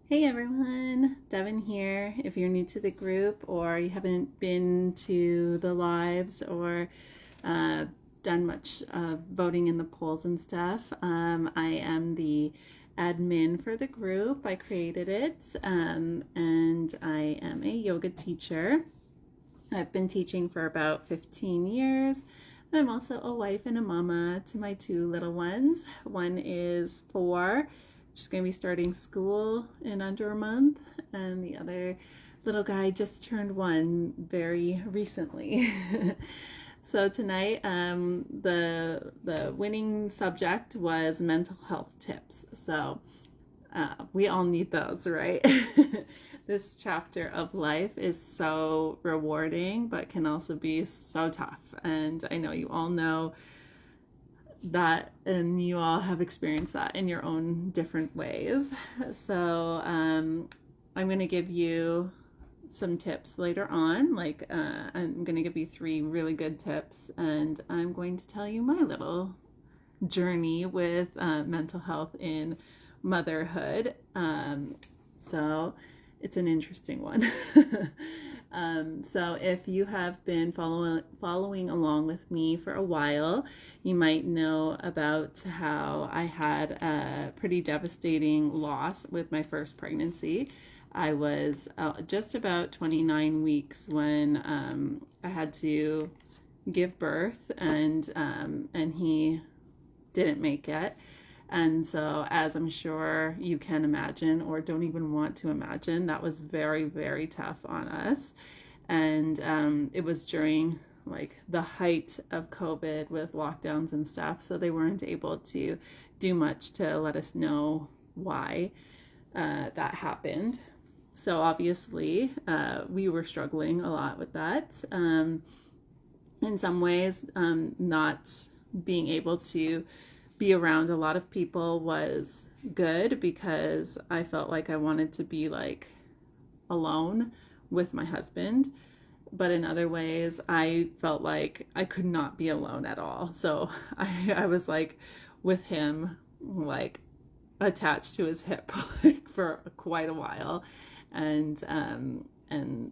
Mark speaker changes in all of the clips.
Speaker 1: Hey everyone, Devin here. If you're new to the group or you haven't been to the lives or uh, done much voting in the polls and stuff, I am the admin for the group. I created it and I am a yoga teacher. I've been teaching for about 15 years. I'm also a wife and a mama to my two little ones. One is 4, she's going to be starting school in under a month, and the other little guy just turned 1 very recently. So tonight, the winning subject was mental health tips. So we all need those, right? This chapter of life is so rewarding, but can also be so tough. And I know you all know that, and you all have experienced that in your own different ways. So I'm going to give you some tips later on. I'm going to give you 3 really good tips, and I'm going to tell you my little journey with mental health in motherhood. So it's an interesting one. So if you have been following along with me for a while, you might know about how I had a pretty devastating loss with my first pregnancy. I was just about 29 weeks when I had to give birth, and he didn't make it. And so, as I'm sure you can imagine, or don't even want to imagine, that was very, very tough on us. And it was during like the height of COVID with lockdowns and stuff. So they weren't able to do much to let us know why that happened. So obviously, we were struggling a lot with that. In some ways, not being able to be around a lot of people was good because I felt like I wanted to be like alone with my husband. But in other ways, I felt like I could not be alone at all. So I was like with him, like attached to his hip like, for quite a while. And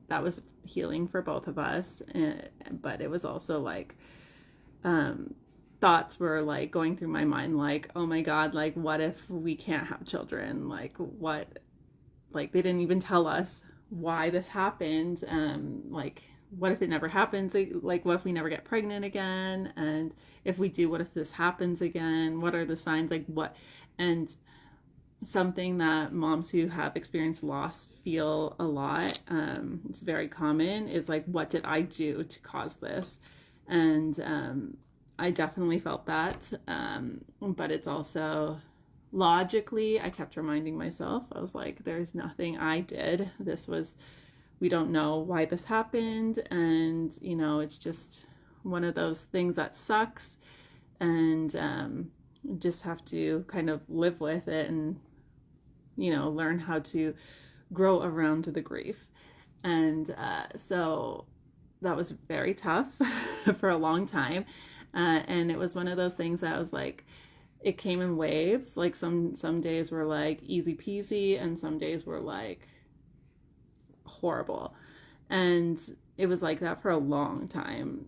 Speaker 1: that was healing for both of us. But it was also like, thoughts were like going through my mind like, oh my god, like what if we can't have children, like what, like they didn't even tell us why this happened, like what if it never happens, like what if we never get pregnant again, and if we do, what if this happens again, what are the signs, like what. And something that moms who have experienced loss feel a lot, it's very common, is like, what did I do to cause this? And I definitely felt that. But it's also logically, I kept reminding myself, I was like, there's nothing I did. We don't know why this happened. And, it's just one of those things that sucks. And just have to kind of live with it and, learn how to grow around the grief. And so that was very tough for a long time. And it was one of those things that was like, it came in waves. Like some days were like easy peasy, and some days were like horrible. And it was like that for a long time.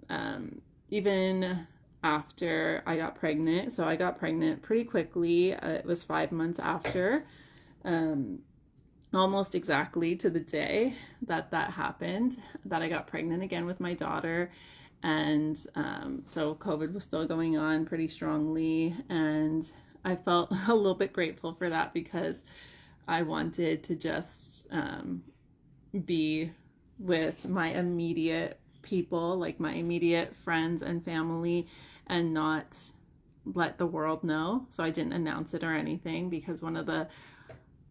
Speaker 1: Even after I got pregnant. So I got pregnant pretty quickly. It was 5 months after, almost exactly to the day that happened, that I got pregnant again with my daughter. And so COVID was still going on pretty strongly, and I felt a little bit grateful for that because I wanted to just be with my immediate people, like my immediate friends and family, and not let the world know. So I didn't announce it or anything, because one of the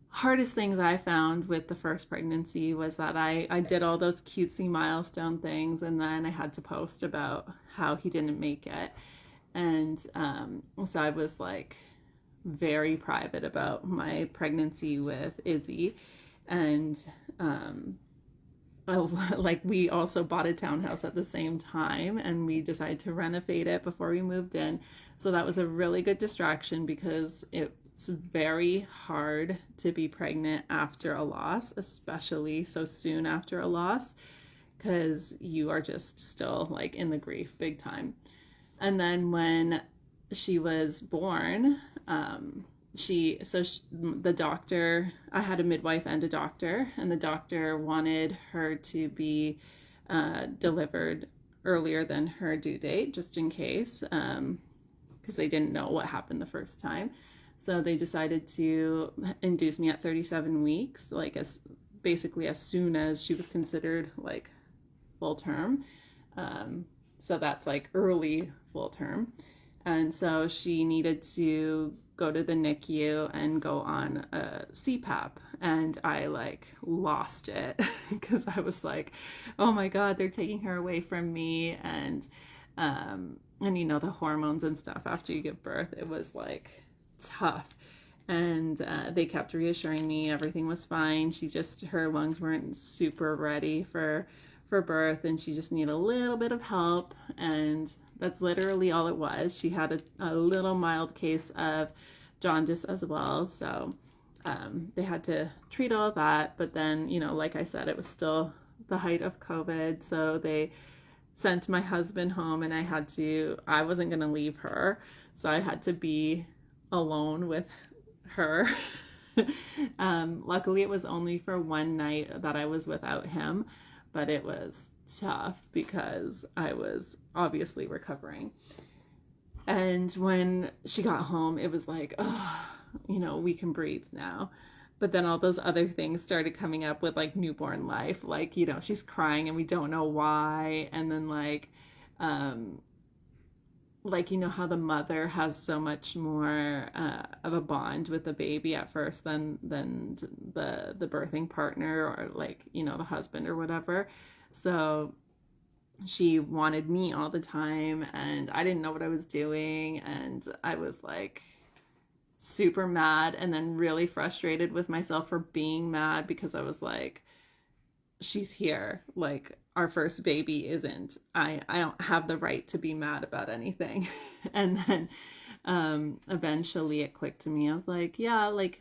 Speaker 1: hardest things I found with the first pregnancy was that I did all those cutesy milestone things, and then I had to post about how he didn't make it. And so I was like very private about my pregnancy with Izzy. And like we also bought a townhouse at the same time, and we decided to renovate it before we moved in. So that was a really good distraction, because it's very hard to be pregnant after a loss, especially so soon after a loss, because you are just still like in the grief big time. And then when she was born, the doctor, I had a midwife and a doctor, and the doctor wanted her to be delivered earlier than her due date, just in case, because they didn't know what happened the first time. So they decided to induce me at 37 weeks, like basically as soon as she was considered like full term. So that's like early full term. And so she needed to go to the NICU and go on a CPAP. And I like lost it because I was like, oh my God, they're taking her away from me. And you know, the hormones and stuff after you give birth, it was like tough. And they kept reassuring me everything was fine. Her lungs weren't super ready for birth, and she just needed a little bit of help. And that's literally all it was. She had a little mild case of jaundice as well. So they had to treat all that. But then, you know, like I said, it was still the height of COVID. So they sent my husband home, and I wasn't going to leave her. So I had to be alone with her. Luckily, it was only for one night that I was without him, but it was tough because I was obviously recovering. And when she got home, it was like, oh, you know, we can breathe now. But then all those other things started coming up with like newborn life. Like, you know, she's crying and we don't know why. And then you know how the mother has so much more of a bond with the baby at first than the birthing partner, or like, you know, the husband or whatever. So she wanted me all the time, and I didn't know what I was doing, and I was like super mad and then really frustrated with myself for being mad, because I was like, she's here, like our first baby isn't. I don't have the right to be mad about anything. And then eventually it clicked to me. I was like, yeah, like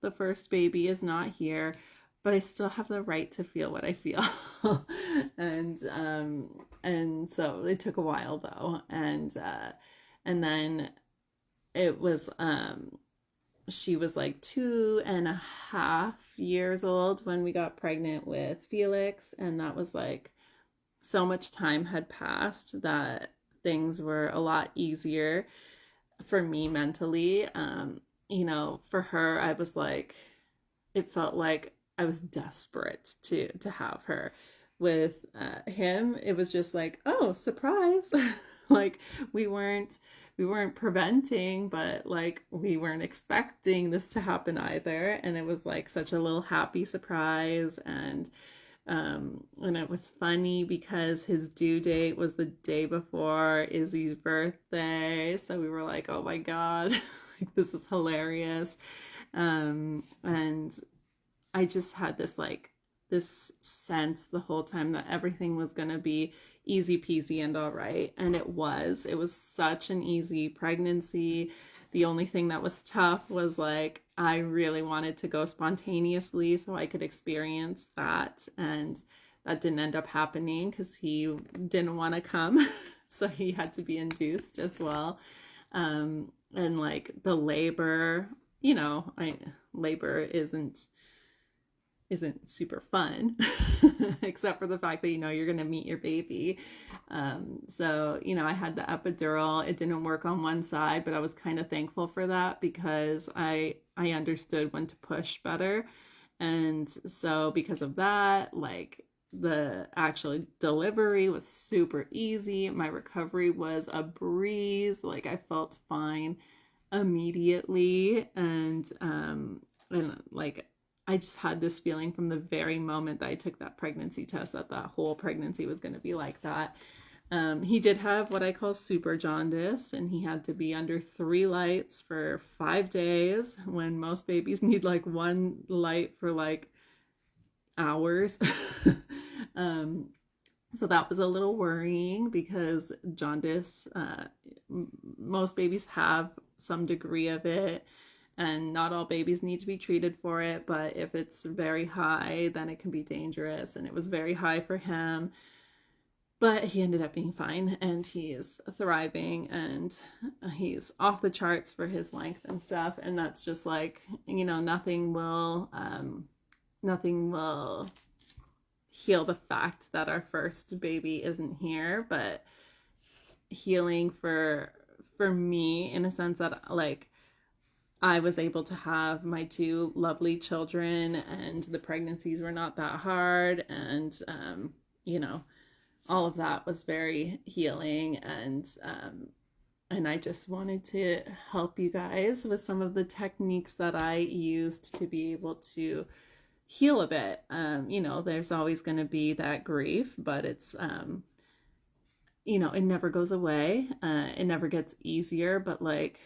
Speaker 1: the first baby is not here, but I still have the right to feel what I feel. And so it took a while though. And then it was she was like 2.5 years old when we got pregnant with Felix, and that was like, so much time had passed that things were a lot easier for me mentally. You know, for her, I was like, it felt like I was desperate to have her. With him, it was just like, oh, surprise. Like we weren't preventing, but like we weren't expecting this to happen either. And it was like such a little happy surprise. And it was funny because his due date was the day before Izzy's birthday. So we were like, oh my God, like this is hilarious. And I just had this sense the whole time that everything was going to be easy peasy and all right. And it was such an easy pregnancy. The only thing that was tough was like, I really wanted to go spontaneously so I could experience that. And that didn't end up happening because he didn't want to come. So he had to be induced as well. And like the labor, you know, labor isn't super fun except for the fact that, you know, you're going to meet your baby. So, you know, I had the epidural. It didn't work on one side, but I was kind of thankful for that because I understood when to push better. And so because of that, like the actual delivery was super easy. My recovery was a breeze. Like I felt fine immediately. And like, I just had this feeling from the very moment that I took that pregnancy test that whole pregnancy was going to be like that. He did have what I call super jaundice, and he had to be under 3 lights for 5 days when most babies need like 1 light for like hours. So that was a little worrying because jaundice, most babies have some degree of it. and not all babies need to be treated for it, but if it's very high, then it can be dangerous. And it was very high for him, but he ended up being fine, and he's thriving, and he's off the charts for his length and stuff. And that's just like, nothing will heal the fact that our first baby isn't here, but healing for me, in a sense that, like, I was able to have my two lovely children, and the pregnancies were not that hard, and all of that was very healing. And I just wanted to help you guys with some of the techniques that I used to be able to heal a bit. There's always going to be that grief, but it's it never goes away. It never gets easier, but like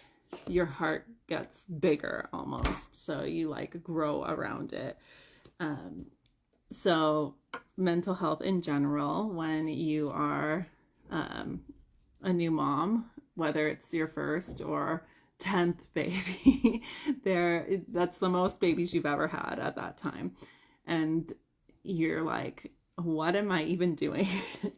Speaker 1: your heart gets bigger almost. So you like grow around it. So mental health in general, when you are a new mom, whether it's your first or 10th baby, that's the most babies you've ever had at that time. And you're like, what am I even doing?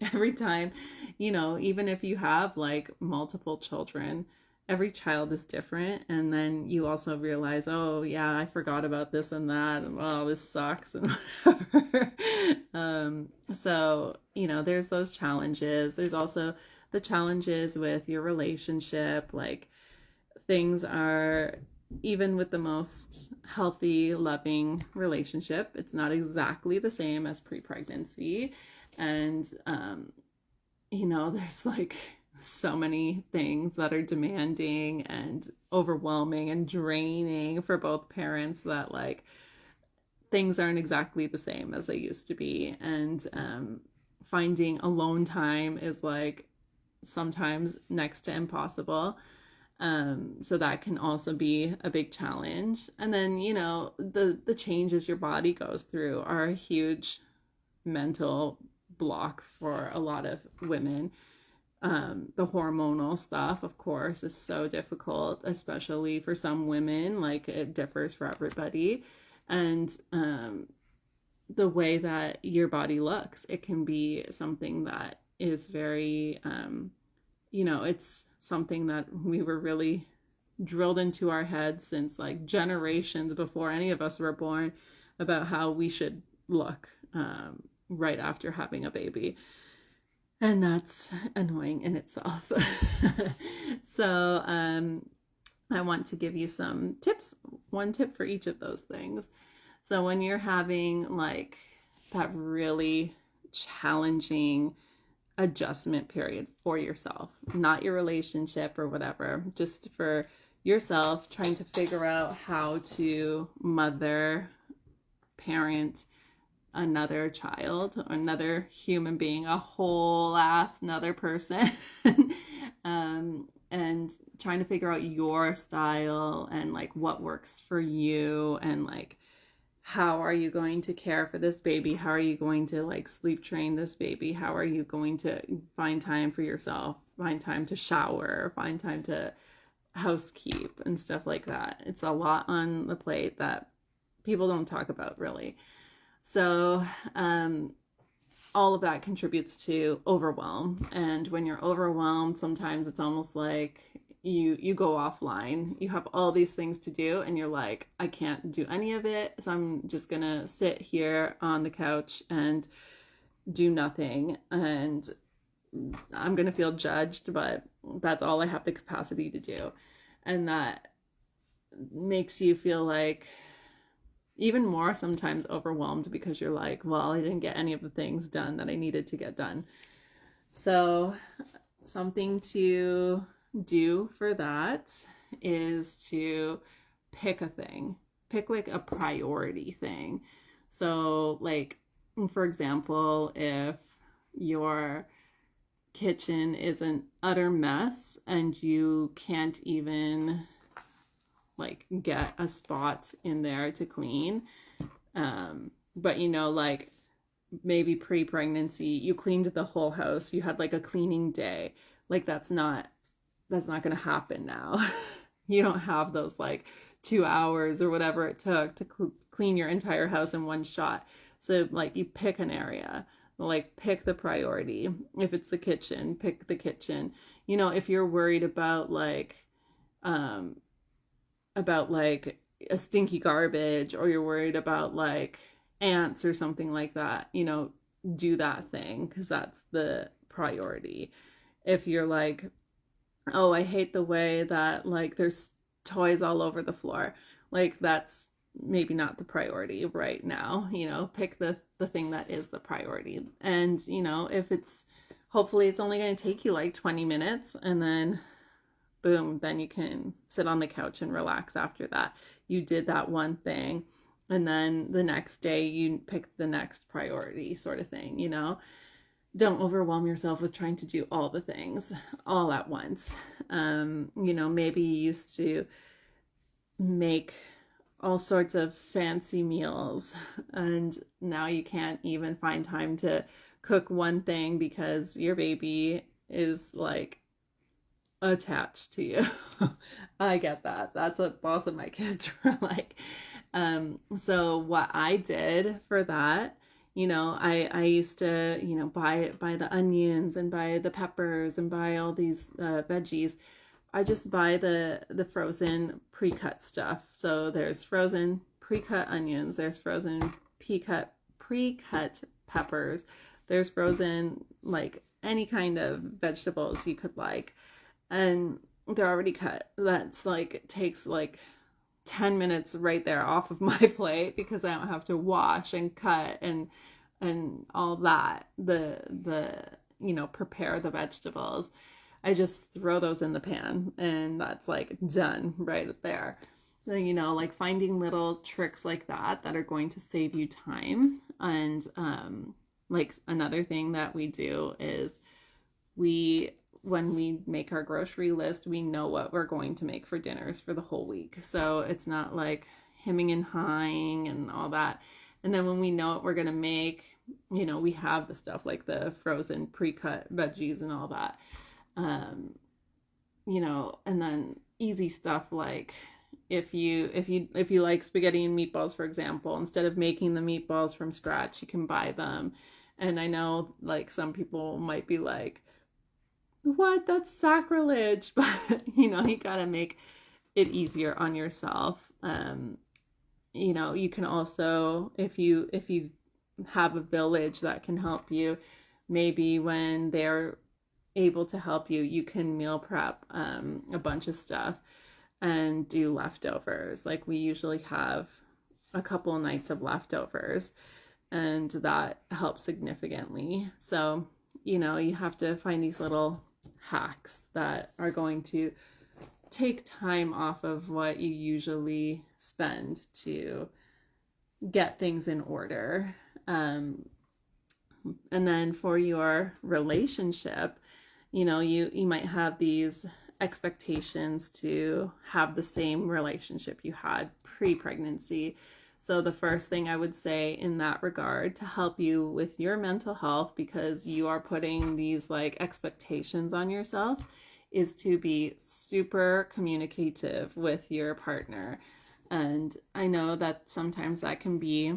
Speaker 1: Every time, even if you have like multiple children, every child is different. And then you also realize, oh yeah, I forgot about this and that, and well, this sucks and whatever. So there's those challenges. There's also the challenges with your relationship. Like, things are, even with the most healthy, loving relationship, it's not exactly the same as pre-pregnancy. And there's like so many things that are demanding and overwhelming and draining for both parents, that like things aren't exactly the same as they used to be. And finding alone time is like sometimes next to impossible. So that can also be a big challenge. And then, the changes your body goes through are a huge mental block for a lot of women. The hormonal stuff, of course, is so difficult, especially for some women. Like, it differs for everybody. And the way that your body looks, it can be something that is very, it's something that we were really drilled into our heads since like generations before any of us were born, about how we should look right after having a baby. And that's annoying in itself. So I want to give you some tips, one tip for each of those things. So when you're having like that really challenging adjustment period for yourself, not your relationship or whatever, just for yourself, trying to figure out how to mother, parent another child or another human being, a whole ass another person, and trying to figure out your style and like what works for you, and like how are you going to care for this baby? How are you going to like sleep train this baby? How are you going to find time for yourself, find time to shower, find time to housekeep and stuff like that? It's a lot on the plate that people don't talk about really. So all of that contributes to overwhelm. And when you're overwhelmed, sometimes it's almost like you go offline. You have all these things to do and you're like, I can't do any of it, so I'm just gonna sit here on the couch and do nothing, and I'm gonna feel judged, but that's all I have the capacity to do. And that makes you feel like even more sometimes overwhelmed, because you're like, well, I didn't get any of the things done that I needed to get done. So something to do for that is to pick a thing, pick like a priority thing. So like, for example, if your kitchen is an utter mess and you can't even like get a spot in there to clean, but like maybe pre-pregnancy you cleaned the whole house, you had like a cleaning day, like that's not going to happen now. You don't have those like 2 hours or whatever it took to clean your entire house in one shot. So like you pick an area, like pick the priority. If it's the kitchen, pick the kitchen. You know, if you're worried um about like a stinky garbage, or you're worried about like ants or something like that, you know, do that thing, because that's the priority. If you're like, oh, I hate the way that like there's toys all over the floor, like that's maybe not the priority right now. You know, pick the thing that is the priority. And you know, if it's, hopefully it's only going to take you like 20 minutes, and then boom, then you can sit on the couch and relax after that. You did that one thing, and then the next day you pick the next priority, sort of thing, you know? Don't overwhelm yourself with trying to do all the things all at once. You know, maybe you used to make all sorts of fancy meals, and now you can't even find time to cook one thing because your baby is like attached to you. I get that. That's what both of my kids were like. So what I did for that, you know, I used to, you know, buy the onions and buy the peppers and buy all these veggies. I just buy the frozen pre-cut stuff. So there's frozen pre-cut onions, there's frozen pre-cut peppers, there's frozen like any kind of vegetables you could like, and they're already cut. That's like takes like 10 minutes right there off of my plate, because I don't have to wash and cut and all that, the you know, prepare the vegetables. I just throw those in the pan, and that's like done right there. So, you know, like finding little tricks like that that are going to save you time. And like another thing that we do is when we make our grocery list, we know what we're going to make for dinners for the whole week. So it's not like hemming and hawing and all that. And then when we know what we're going to make, you know, we have the stuff like the frozen pre-cut veggies and all that. You know, and then easy stuff like if you like spaghetti and meatballs, for example, instead of making the meatballs from scratch, you can buy them. And I know like some people might be like, what, that's sacrilege, but you know, you gotta make it easier on yourself. You know, you can also, if you have a village that can help you, maybe when they're able to help you, you can meal prep a bunch of stuff and do leftovers. Like we usually have a couple of nights of leftovers, and that helps significantly. So, you know, you have to find these little hacks that are going to take time off of what you usually spend to get things in order. And then for your relationship, you know, you might have these expectations to have the same relationship you had pre-pregnancy. So the first thing I would say in that regard to help you with your mental health, because you are putting these like expectations on yourself, is to be super communicative with your partner. And I know that sometimes that can be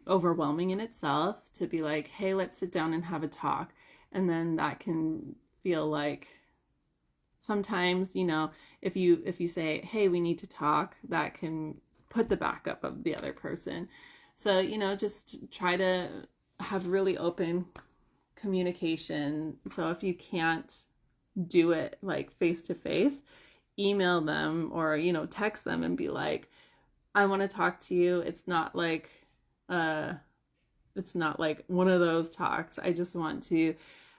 Speaker 1: overwhelming in itself, to be like, hey, let's sit down and have a talk. And then that can feel like, sometimes, you know, if you say, hey, we need to talk, that can put the back up of the other person. So, you know, just try to have really open communication. So if you can't do it like face to face, email them, or, you know, text them and be like, I want to talk to you. It's not like one of those talks. I just want to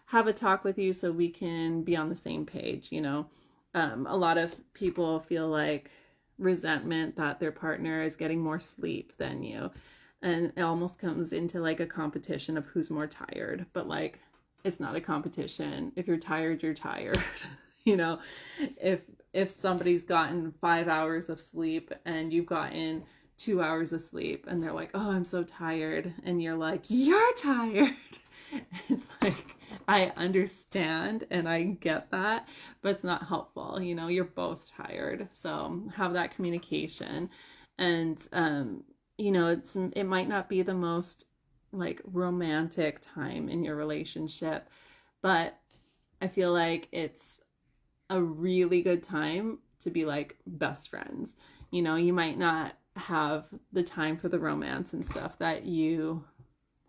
Speaker 1: have a talk with you so we can be on the same page, you know. A lot of people feel like resentment that their partner is getting more sleep than you, and it almost comes into like a competition of who's more tired. But like, it's not a competition. If you're tired, you're tired. You know, if somebody's gotten 5 hours of sleep and you've gotten 2 hours of sleep, and they're like, oh, I'm so tired, and you're like, you're tired. It's like, I understand and I get that, but it's not helpful. You know, you're both tired. So have that communication. And you know, it might not be the most like romantic time in your relationship, but I feel like it's a really good time to be like best friends. You know, you might not have the time for the romance and stuff that you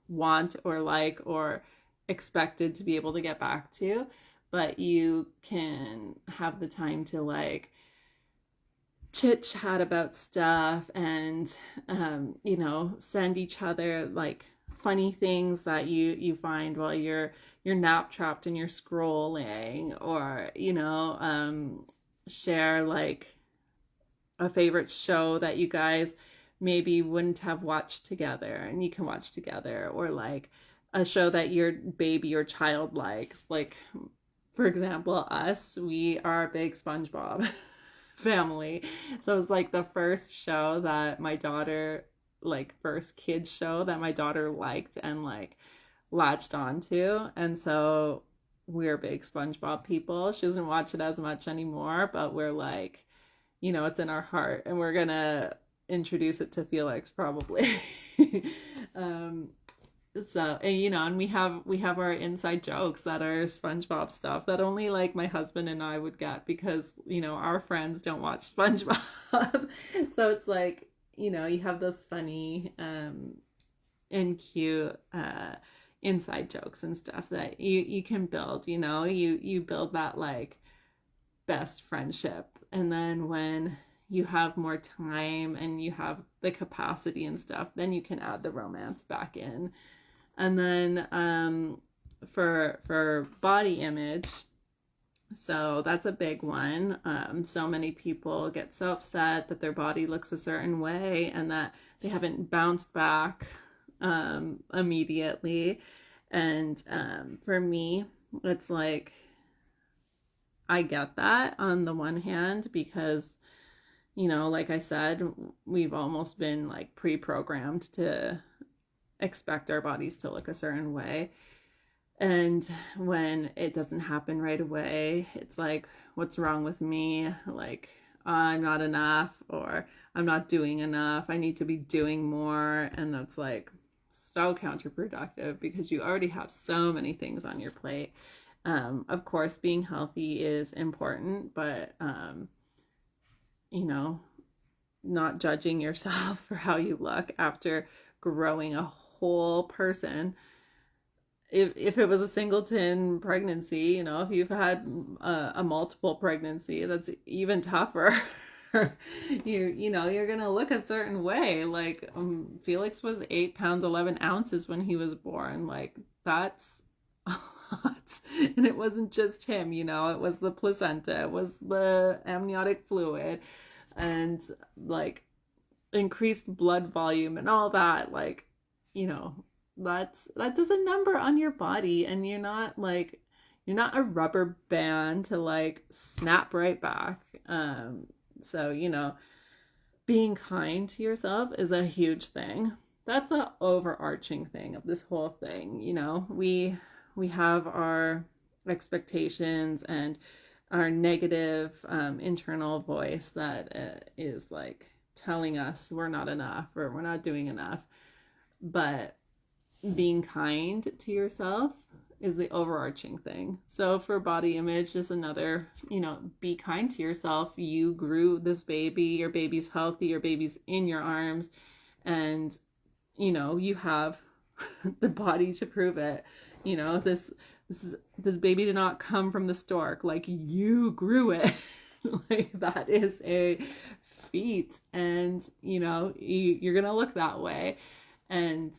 Speaker 1: want or like or expected to be able to get back to, but you can have the time to like chit chat about stuff and you know, send each other like funny things that you find while you're nap trapped and you're scrolling, or you know, share like a favorite show that you guys maybe wouldn't have watched together and you can watch together, or like a show that your baby or child likes. Like, for example, us, we are a big SpongeBob family. So it's like the first show that my daughter, like first kids show that my daughter liked and like latched onto. And so we're big SpongeBob people. She doesn't watch it as much anymore, but we're like, you know, it's in our heart and we're gonna introduce it to Felix probably. um so, and you know, and we have our inside jokes that are SpongeBob stuff that only like my husband and I would get, because you know our friends don't watch SpongeBob. So it's like, you know, you have those funny and cute inside jokes and stuff that you can build. You know, you build that like best friendship, and then when you have more time and you have the capacity and stuff, then you can add the romance back in. And then for body image, so that's a big one. So many people get so upset that their body looks a certain way and that they haven't bounced back immediately. And for me, it's like I get that on the one hand, because you know, like I said, we've almost been like pre-programmed to expect our bodies to look a certain way. And when it doesn't happen right away, it's like, what's wrong with me? Like, I'm not enough, or I'm not doing enough. I need to be doing more. And that's like so counterproductive because you already have so many things on your plate. Of course, being healthy is important, but, you know, not judging yourself for how you look after growing a whole person. If it was a singleton pregnancy, you know, if you've had a multiple pregnancy, that's even tougher. You know, you're gonna look a certain way. Like Felix was 8 pounds 11 ounces when he was born. Like that's a lot. And it wasn't just him, you know, it was the placenta, it was the amniotic fluid, and like increased blood volume and all that. Like, you know, that does a number on your body, and you're not a rubber band to like snap right back. So you know, being kind to yourself is a huge thing. That's a overarching thing of this whole thing. You know, we have our expectations and our negative internal voice that is like telling us we're not enough or we're not doing enough. But being kind to yourself is the overarching thing. So for body image, just another, you know, be kind to yourself. You grew this baby, your baby's healthy, your baby's in your arms, and you know, you have the body to prove it. You know, this baby did not come from the stork. Like, you grew it. Like, that is a feat, and you know, you're gonna look that way. And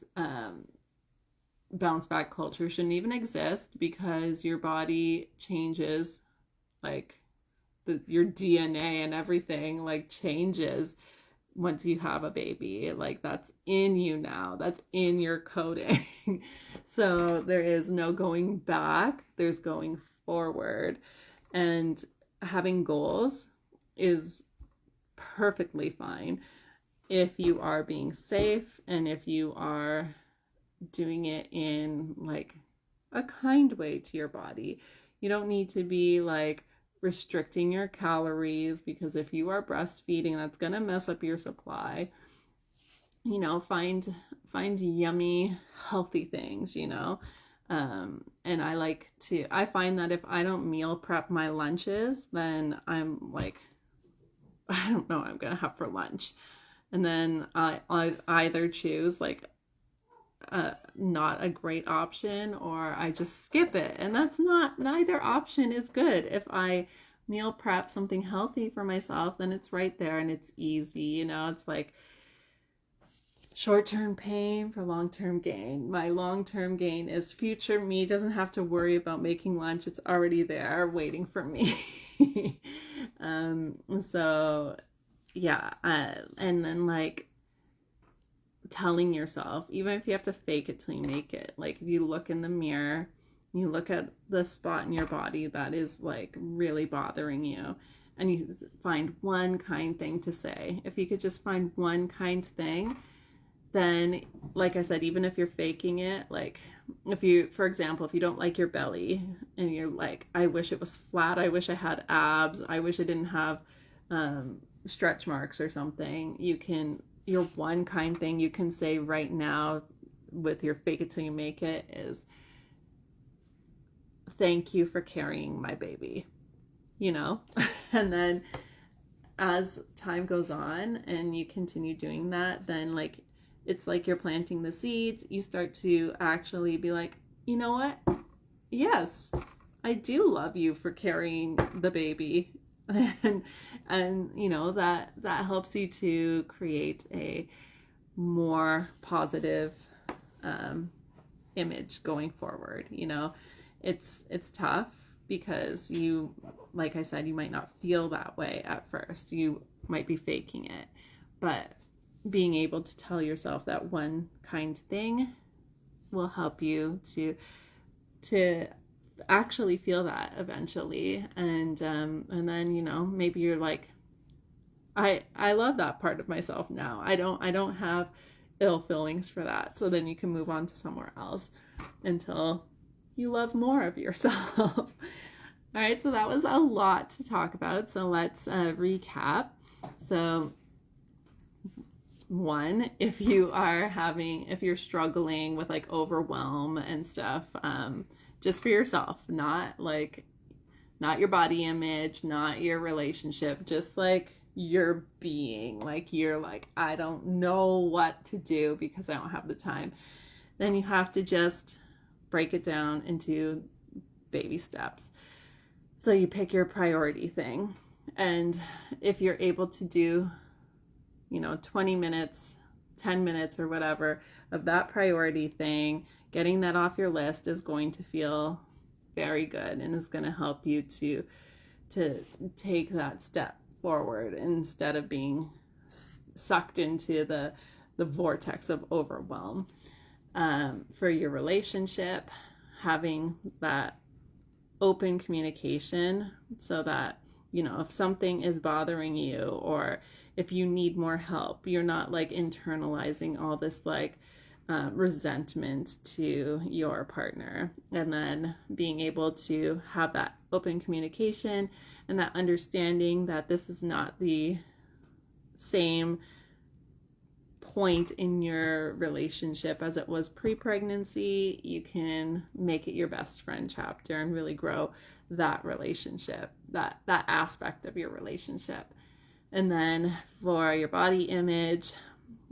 Speaker 1: bounce back culture shouldn't even exist, because your body changes, like your DNA and everything like changes once you have a baby. Like, that's in you now, that's in your coding. So there is no going back, there's going forward. And having goals is perfectly fine if you are being safe and if you are doing it in like a kind way to your body. You don't need to be like restricting your calories, because if you are breastfeeding, that's going to mess up your supply. You know, find yummy, healthy things, you know. And I find that if I don't meal prep my lunches, then I'm like, I don't know what I'm going to have for lunch. And then I either choose like not a great option, or I just skip it. And that's not, neither option is good. If I meal prep something healthy for myself, then it's right there and it's easy. You know, it's like short-term pain for long-term gain. My long-term gain is future me doesn't have to worry about making lunch. It's already there waiting for me. So yeah. And then like telling yourself, even if you have to fake it till you make it, like if you look in the mirror, you look at the spot in your body that is like really bothering you, and you find one kind thing to say. If you could just find one kind thing, then like I said, even if you're faking it, like if you, for example, if you don't like your belly and you're like, I wish it was flat, I wish I had abs, I wish I didn't have stretch marks or something, your one kind thing you can say right now with your fake it till you make it is, thank you for carrying my baby, you know? And then as time goes on and you continue doing that, then like it's like you're planting the seeds. You start to actually be like, you know what? Yes, I do love you for carrying the baby. And you know, that helps you to create a more positive image going forward. You know, it's tough because you, like I said, you might not feel that way at first. You might be faking it, but being able to tell yourself that one kind thing will help you to actually feel that eventually. And then, you know, maybe you're like, I love that part of myself now. I don't have ill feelings for that. So then you can move on to somewhere else until you love more of yourself. All right, so that was a lot to talk about. So let's recap. So one, if you're struggling with like overwhelm and stuff, just for yourself, not your body image, not your relationship, just like your being, like you're like, I don't know what to do because I don't have the time. Then you have to just break it down into baby steps. So you pick your priority thing. And if you're able to do, 20 minutes, 10 minutes or whatever of that priority thing, getting that off your list is going to feel very good and is going to help you to take that step forward instead of being sucked into the vortex of overwhelm. For your relationship, having that open communication so that, if something is bothering you or if you need more help, you're not like internalizing all this like resentment to your partner. And then being able to have that open communication and that understanding that this is not the same point in your relationship as it was pre-pregnancy. You can make it your best friend chapter and really grow that relationship, that aspect of your relationship. And then for your body image,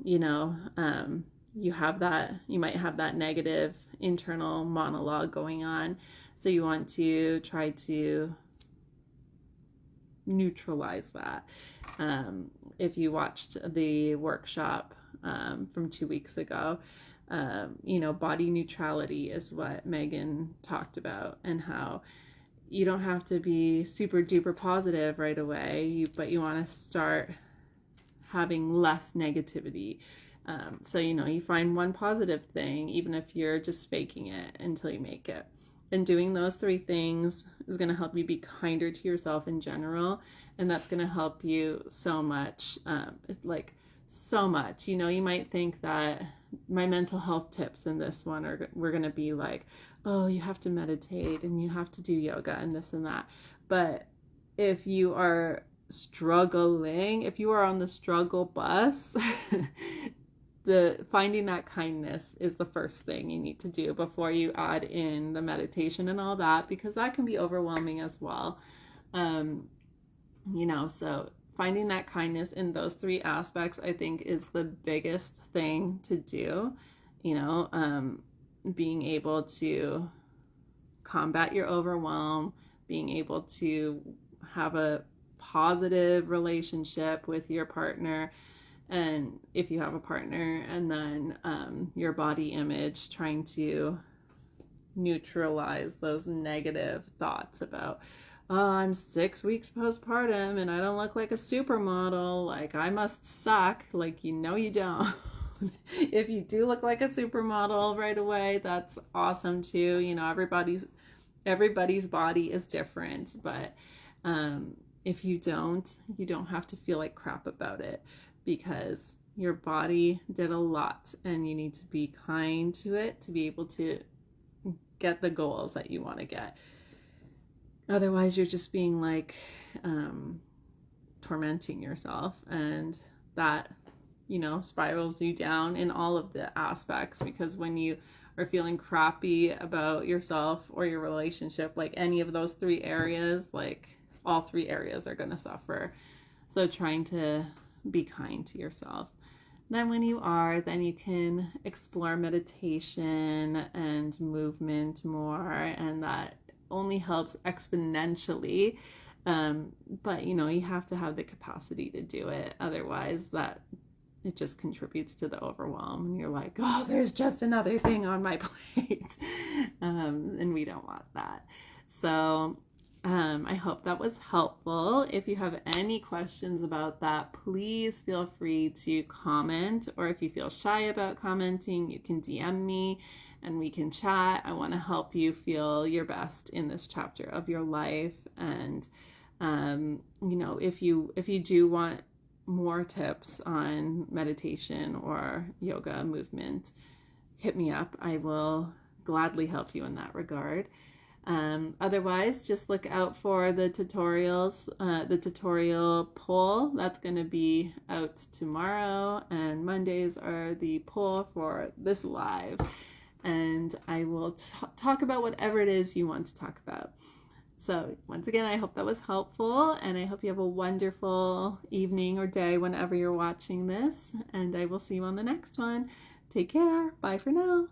Speaker 1: you might have that negative internal monologue going on. So you want to try to neutralize that. If you watched the workshop from 2 weeks ago, body neutrality is what Megan talked about, and how you don't have to be super duper positive right away, but you want to start having less negativity. So, you find one positive thing, even if you're just faking it until you make it. And doing those 3 things is going to help you be kinder to yourself in general. And that's going to help you so much. So much. You might think that my mental health tips in this one we're going to be like, oh, you have to meditate and you have to do yoga and this and that. But if you are struggling, if you are on the struggle bus, the finding that kindness is the first thing you need to do before you add in the meditation and all that, because that can be overwhelming as well. So finding that kindness in those three aspects, I think, is the biggest thing to do. Being able to combat your overwhelm, being able to have a positive relationship with your partner, and if you have a partner, and then your body image, trying to neutralize those negative thoughts about, oh, I'm 6 weeks postpartum and I don't look like a supermodel, like I must suck. Like, you don't. If you do look like a supermodel right away, that's awesome too. Everybody's body is different, but if you don't have to feel like crap about it, because your body did a lot and you need to be kind to it to be able to get the goals that you want to get. Otherwise, you're just being like tormenting yourself, and that spirals you down in all of the aspects, because when you are feeling crappy about yourself or your relationship, like any of those three areas, like all three areas are going to suffer. So trying to be kind to yourself. Then when you are, then you can explore meditation and movement more, and that only helps exponentially. But you have to have the capacity to do it. Otherwise, that it just contributes to the overwhelm, and you're like, oh, there's just another thing on my plate. And we don't want that. So I hope that was helpful. If you have any questions about that, please feel free to comment, or if you feel shy about commenting, you can DM me and we can chat. I want to help you feel your best in this chapter of your life. And if you do want more tips on meditation or yoga movement, hit me up. I will gladly help you in that regard. Otherwise, just look out for the tutorials, the tutorial poll that's going to be out tomorrow, and Mondays are the poll for this live, and I will talk about whatever it is you want to talk about. So once again, I hope that was helpful, and I hope you have a wonderful evening or day whenever you're watching this, and I will see you on the next one. Take care. Bye for now.